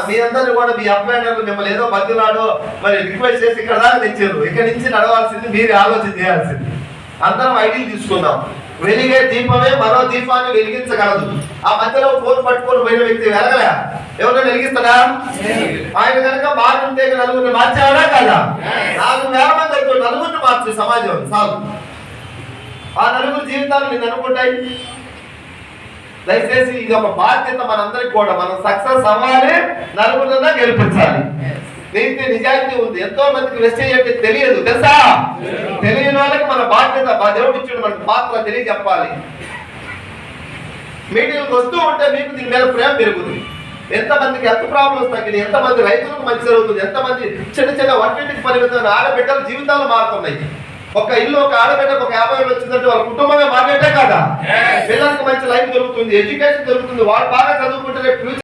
మీ అందరినీ కూడా మీ అప్లైనర్లు మిమ్మల్ని ఏదో బతిలాడో మరి రిక్వెస్ట్ చేసి ఇక్కడ దాకా తెచ్చారు. ఇక్కడ నుంచి నడవాల్సింది మీరు ఆలోచన చేయాల్సింది. అందరం ఐడియల్ తీసుకుందాం. వెలిగే దీపమే మరో దీపాన్ని వెలిగించగలదు. ఆ మధ్యలో ఫోన్ పట్టుకొని పోయిన వ్యక్తి వెలగలే, ఎవరైనా వెలిగిస్తాడా? ఆయన కనుక మారుంటే నలుగురిని మార్చాడా కదా? 4,000 మంది నలుగురిని మార్చు సమాజం చాలు. ఆ నలుగురు జీవితాలు నేను అనుకుంటాయి. దయచేసి ఇది ఒక బాధ్యత మనందరికి కూడా. మనం సక్సెస్ అవ్వాలి, నలుగురిని గెలిపించాలి. నీతి నిజాయితీ ఉంది. ఎంతో మందికి వెస్టేజ్ తెలియదు, తెలుసా? తెలియని వాళ్ళకి మన బాధ్యత, దేవుడు ఇచ్చిన మనకి పాత్ర తెలియజెప్పాలి. మీటింగ్కి వస్తూ ఉంటే మీకు దీని మీద ప్రేమ పెరుగుతుంది. ఎంతమందికి ఎంత ప్రాబ్లమ్స్ తగ్గినాయి, ఎంతమంది రైతులకు మంచి జరుగుతుంది, ఎంతమంది చిన్న చిన్న వంటింటికి పరిమితమైన ఆడబిడ్డల జీవితాలు మారుతున్నాయి. ఒక ఇల్లు ఒక ఆడబిడ్డకు ఒక 50 ఏళ్ళు వచ్చిందంటే వాళ్ళ కుటుంబమే మారేటే కదా. పిల్లలకి మంచి లైఫ్ దొరుకుతుంది, ఎడ్యుకేషన్ దొరుకుతుంది, వాళ్ళు బాగా చదువుకుంటే ఫ్యూచర్